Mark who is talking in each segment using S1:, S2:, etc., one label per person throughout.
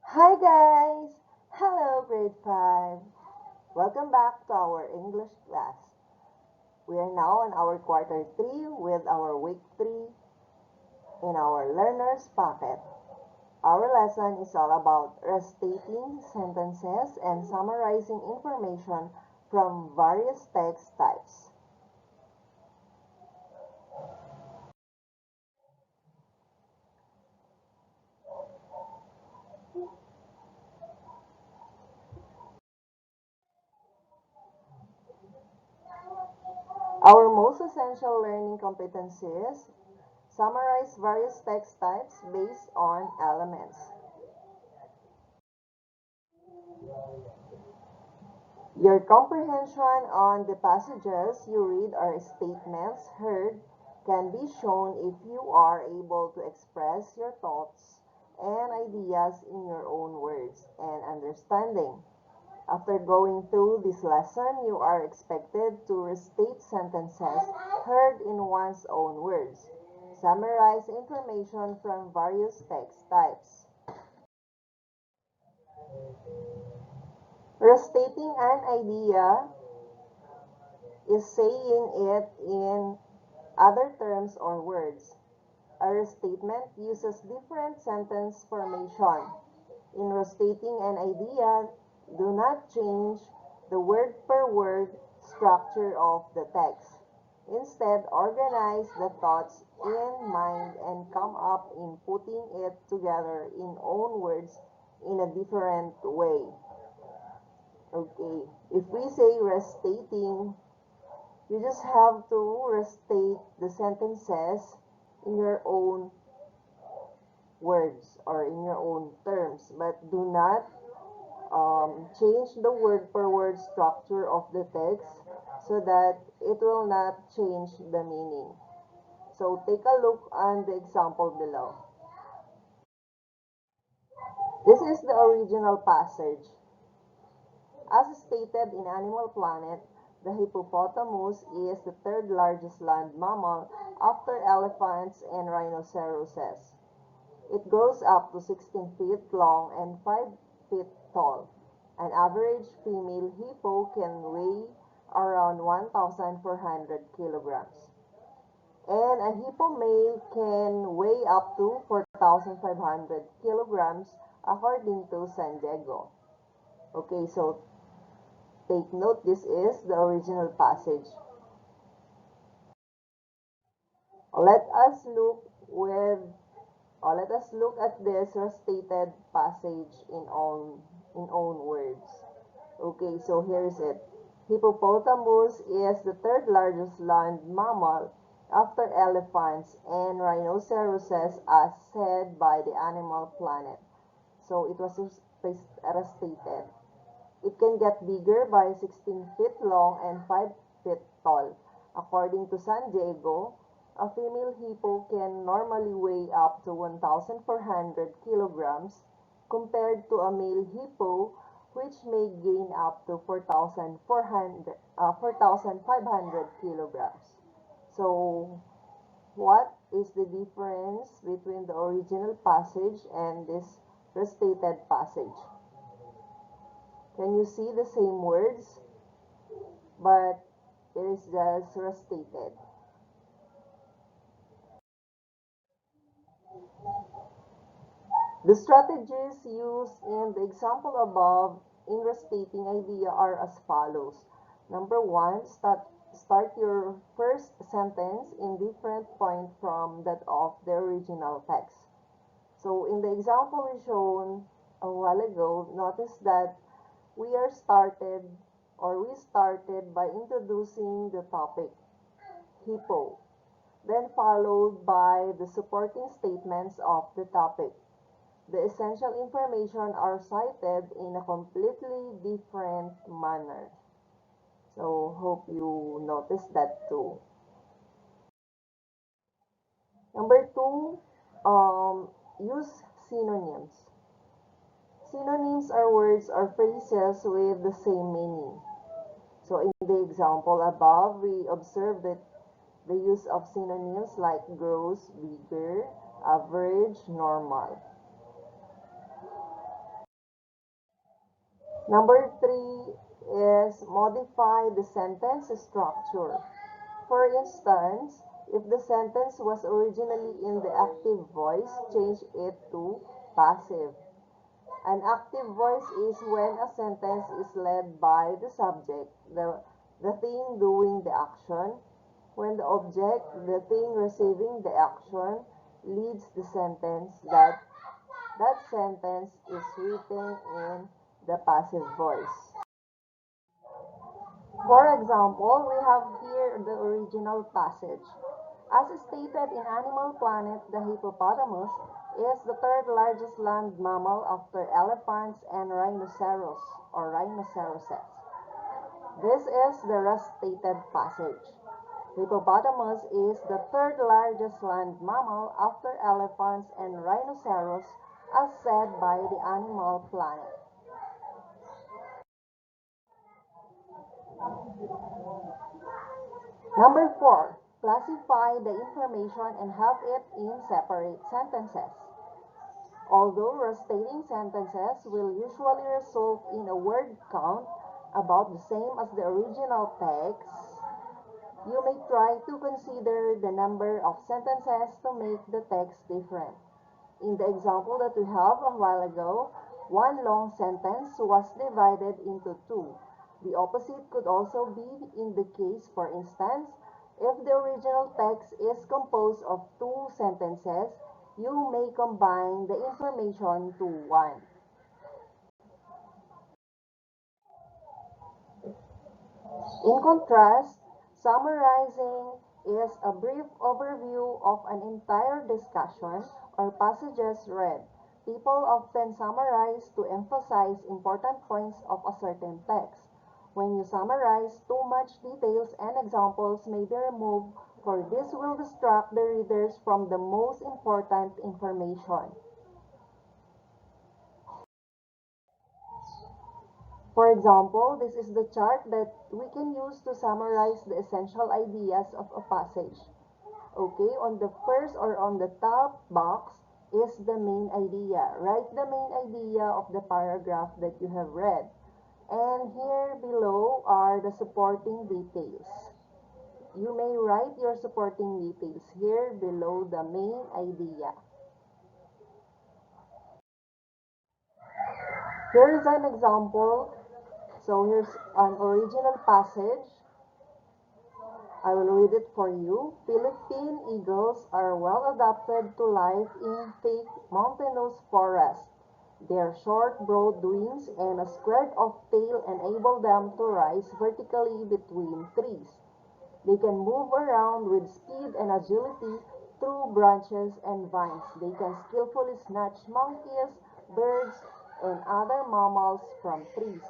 S1: Hi guys! Hello grade 5. Welcome back to our English class. We are now on our quarter 3 with our week 3 in our learner's pocket. Our lesson is all about restating sentences and summarizing information from various text types. Our most essential learning competencies summarize various text types based on elements. Your comprehension on the passages you read or statements heard can be shown if you are able to express your thoughts and ideas in your own words and understanding. After going through this lesson, you are expected to restate sentences heard in one's own words. Summarize information from various text types. Restating an idea is saying it in other terms or words. A restatement uses different sentence formation. In restating an idea, do not change the word per word structure of the text. Instead, organize the thoughts in mind and come up in putting it together in own words in a different way. Okay, if we say restating, you just have to restate the sentences in your own words or in your own terms, but do not change the word per word structure of the text so that it will not change the meaning. So take a look on the example below. This is the original passage. As stated in Animal Planet, the hippopotamus is the third largest land mammal after elephants and rhinoceroses. It grows up to 16 feet long and 5 feet tall. An average female hippo can weigh around 1,400 kilograms. And a hippo male can weigh up to 4,500 kilograms according to San Diego. Okay, so take note, this is the original passage. Let us look with let us look at this restated passage in own words. Okay, so here's it. Hippopotamus is the third largest land mammal after elephants and rhinoceroses as said by the Animal Planet. So it was restated. It can get bigger by 16 feet long and 5 feet tall. According to San Diego, a female hippo can normally weigh up to 1,400 kilograms compared to a male hippo which may gain up to 4,500 kilograms. So, what is the difference between the original passage and this restated passage? Can you see the same words? But it is just restated. The strategies used in the example above in restating idea are as follows. Number one, start your first sentence in different point from that of the original text. So in the example we shown a while ago, notice that we started by introducing the topic, hippo, then followed by the supporting statements of the topic. The essential information are cited in a completely different manner. So, hope you notice that too. Number two, use synonyms. Synonyms are words or phrases with the same meaning. So, in the example above, we observe that the use of synonyms like gross, bigger, average, normal. Number 3 is modify the sentence structure. For instance, if the sentence was originally in the active voice, change it to passive. An active voice is when a sentence is led by the subject, the thing doing the action, when the object, the thing receiving the action, leads the sentence, that sentence is written in the passive voice. For example, we have here the original passage. As stated in Animal Planet, the hippopotamus is the third largest land mammal after elephants and rhinoceros or rhinoceroses. This is the restated passage. Hippopotamus is the third largest land mammal after elephants and rhinoceros as said by the Animal Planet. Number 4, classify the information and have it in separate sentences. Although restating sentences will usually result in a word count about the same as the original text, you may try to consider the number of sentences to make the text different. In the example that we have a while ago, one long sentence was divided into two. The opposite could also be in the case, for instance, if the original text is composed of two sentences, you may combine the information to one. In contrast, summarizing is a brief overview of an entire discussion or passages read. People often summarize to emphasize important points of a certain text. When you summarize, too much details and examples may be removed, for this will distract the readers from the most important information. For example, this is the chart that we can use to summarize the essential ideas of a passage. Okay, on the first or on the top box is the main idea. Write the main idea of the paragraph that you have read. And here below are the supporting details. You may write your supporting details here below the main idea. Here is an example. So here's an original passage. I will read it for you. Philippine eagles are well adapted to life in thick, mountainous forests. Their short, broad wings and a squared off tail enable them to rise vertically between trees. They can move around with speed and agility through branches and vines. They can skillfully snatch monkeys, birds, and other mammals from trees.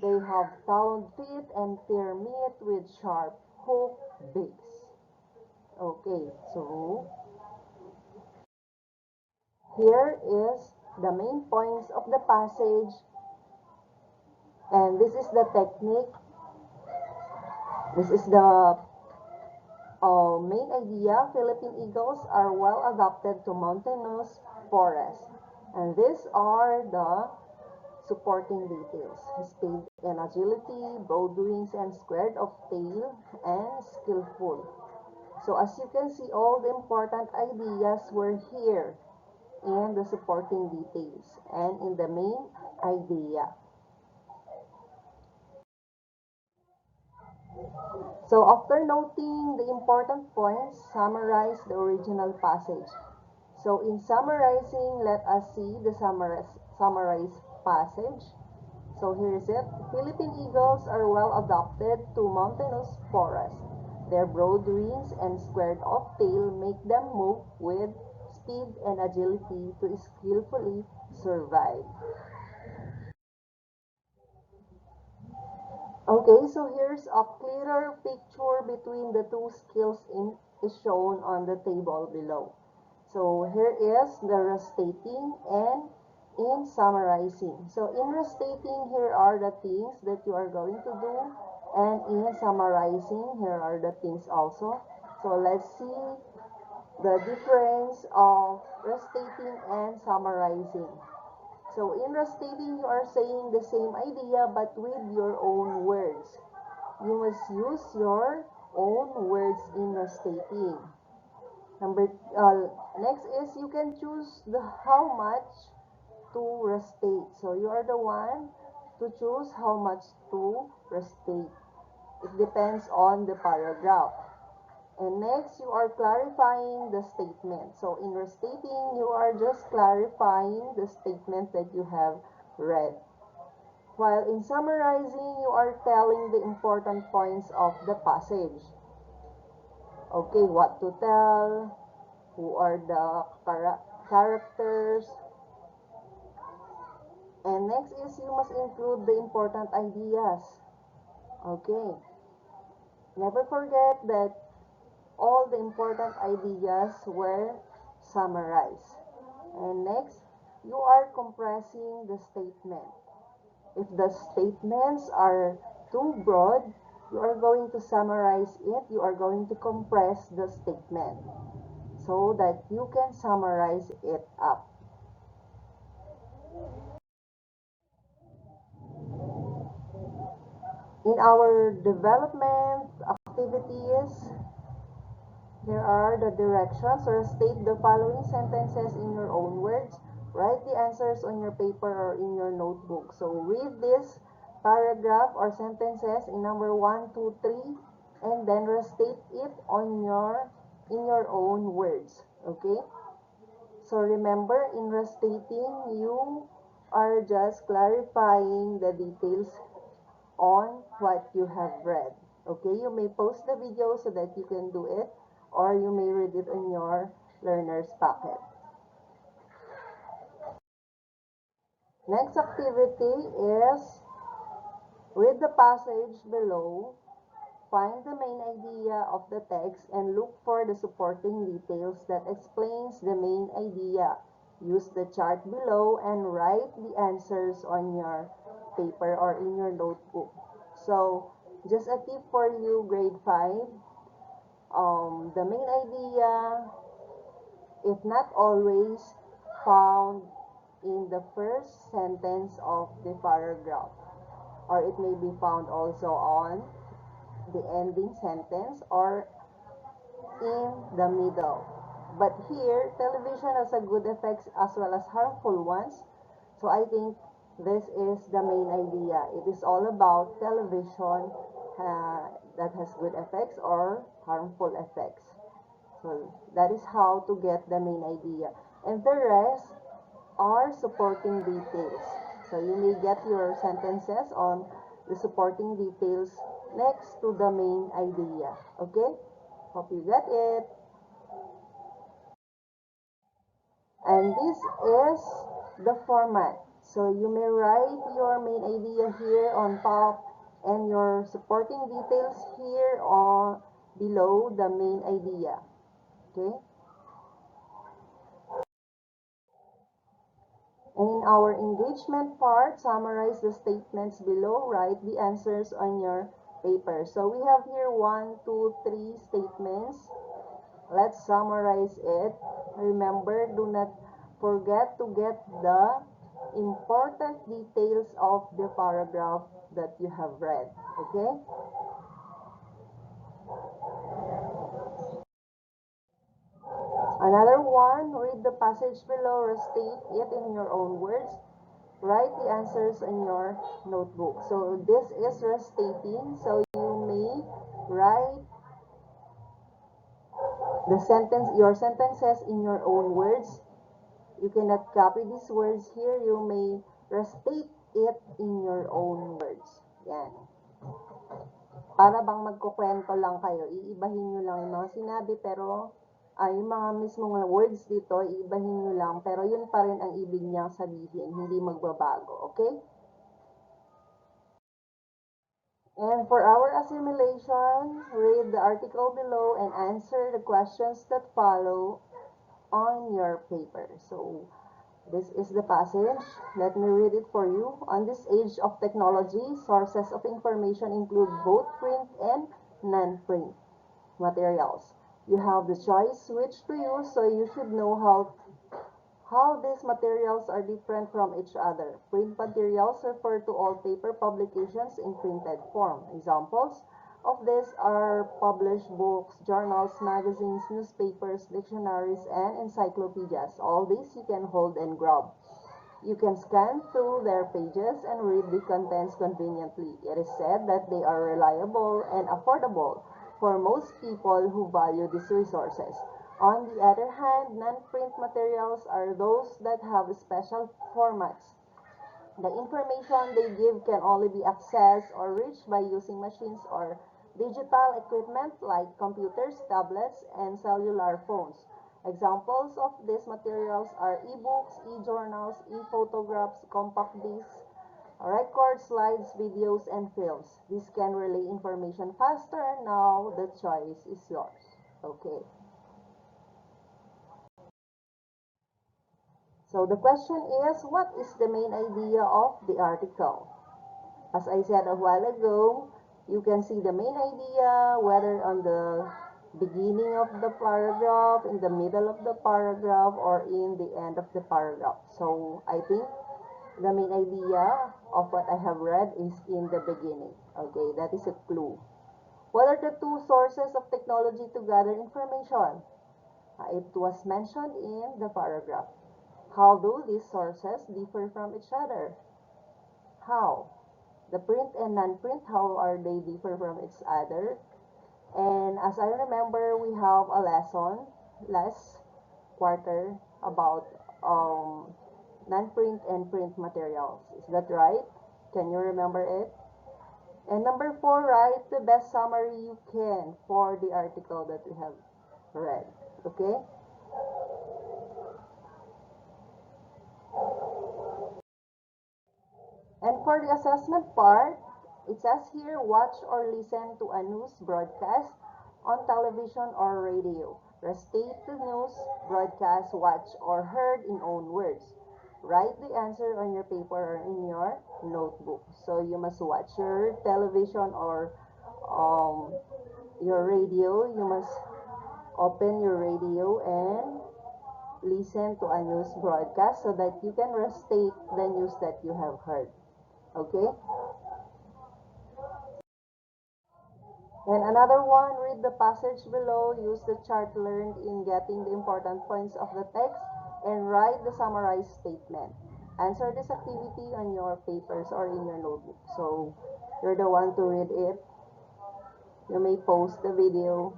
S1: They have taloned feet and tear meat with sharp hook beaks. Okay, so here is the main points of the passage, and this is the technique. This is the main idea. Philippine eagles are well adapted to mountainous forests, and these are the supporting details: speed and agility, broad wings and squared of tail, and skillful. So as you can see, all the important ideas were here in the supporting details and in the main idea. So after noting the important points, summarize the original passage. So in summarizing, let us see the summarized passage. So here is it. Philippine eagles are well adapted to mountainous forests. Their broad wings and squared off tail make them move with speed and agility to skillfully survive. Okay, so here's a clearer picture between the two skills is shown on the table below. So here is the restating and in summarizing. So in restating, here are the things that you are going to do, and in summarizing, here are the things also. So let's see the difference of restating and summarizing. So in restating, you are saying the same idea but with your own words. You must use your own words in restating. Next is you can choose the how much to restate. So you are the one to choose how much to restate. It depends on the paragraph. And next, you are clarifying the statement. So in restating, you are just clarifying the statement that you have read. While in summarizing, you are telling the important points of the passage. Okay, what to tell, who are the characters. And next is you must include the important ideas. Okay. Never forget that all the important ideas were summarized. And next, you are compressing the statement. If the statements are too broad, you are going to summarize it. You are going to compress the statement so that you can summarize it up. In our development activities, here are the directions. Or state the following sentences in your own words. Write the answers on your paper or in your notebook. So read this paragraph or sentences in number 1, 2, 3, and then restate it on in your own words. Okay? So remember, in restating, you are just clarifying the details on what you have read. Okay, you may pause the video so that you can do it, or you may read it in your learner's packet. Next activity is read the passage below, find the main idea of the text, and look for the supporting details that explains the main idea. Use the chart below and write the answers on your paper or in your notebook. So, just a tip for you, grade 5, the main idea, if not always, found in the first sentence of the paragraph, or it may be found also on the ending sentence or in the middle. But here, television has a good effects as well as harmful ones. So I think this is the main idea. It is all about television that has good effects or harmful effects. So that is how to get the main idea. And the rest are supporting details. So you may get your sentences on the supporting details next to the main idea. Okay? Hope you get it. And this is the format. So you may write your main idea here on top and your supporting details here or below the main idea. Okay? And in our engagement part, summarize the statements below, write the answers on your paper. So we have here 1, 2, 3 statements. Let's summarize it. Remember, do not forget to get the important details of the paragraph that you have read. Okay? Another one, read the passage below, restate it in your own words. Write the answers in your notebook. So this is restating. So you may write your sentences in your own words. You cannot copy these words here. You may restate it in your own words. Yan. Para bang magkukwento lang kayo. Iibahin nyo lang yung mga sinabi pero yung mga mismong words dito, iibahin nyo lang. Pero yun pa rin ang ibig niyang sabihin. Hindi magbabago. Okay? And for our assimilation, read the article below and answer the questions that follow on your paper. So, this is the passage. Let me read it for you. On this age of technology, sources of information include both print and non-print materials. You have the choice which to use, so you should know How these materials are different from each other. Print materials refer to all paper publications in printed form. Examples of this are published books, journals, magazines, newspapers, dictionaries, and encyclopedias. All these you can hold and grab. You can scan through their pages and read the contents conveniently. It is said that they are reliable and affordable for most people who value these resources. On the other hand, non-print materials are those that have special formats. The information they give can only be accessed or reached by using machines or digital equipment like computers, tablets, and cellular phones. Examples of these materials are e-books, e-journals, e-photographs, compact discs, records, slides, videos, and films. This can relay information faster. Now the choice is yours. Okay. So the question is, what is the main idea of the article? As I said a while ago, you can see the main idea whether on the beginning of the paragraph, in the middle of the paragraph, or in the end of the paragraph. So I think the main idea of what I have read is in the beginning. Okay, that is a clue. What are the two sources of technology to gather information? It was mentioned in the paragraph. How do these sources differ from each other? How? The print and non-print, how are they differ from each other? And as I remember, we have a lesson last quarter about non-print and print materials. Is that right? Can you remember it? And number 4, write the best summary you can for the article that we have read. Okay? And for the assessment part, it says here, watch or listen to a news broadcast on television or radio. Restate the news broadcast, watched or heard in own words. Write the answer on your paper or in your notebook. So you must watch your television or um, your radio. You must open your radio and listen to a news broadcast so that you can restate the news that you have heard. Okay? And another one, read the passage below, use the chart learned in getting the important points of the text, and write the summarized statement. Answer this activity on your papers or in your notebook. So, you're the one to read it. You may post the video.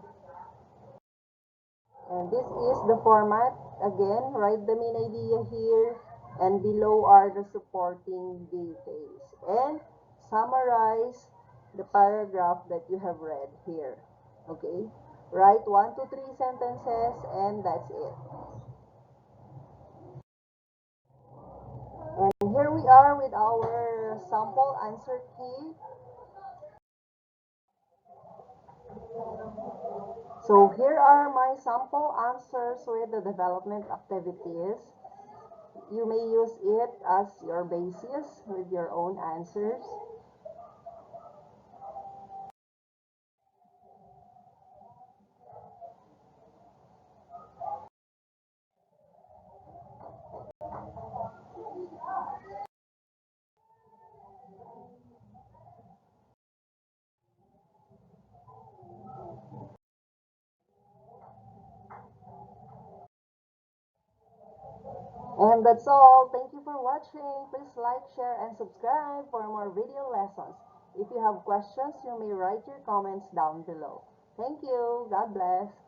S1: And this is the format. Again, write the main idea here, and below are the supporting details. And summarize the paragraph that you have read here. Okay? Write 1 to 3 sentences, and that's it. And here we are with our sample answer key. So here are my sample answers with the development activities. You may use it as your basis with your own answers. And that's all. Thank you for watching. Please like, share, and subscribe for more video lessons. If you have questions, you may write your comments down below. Thank you. God bless.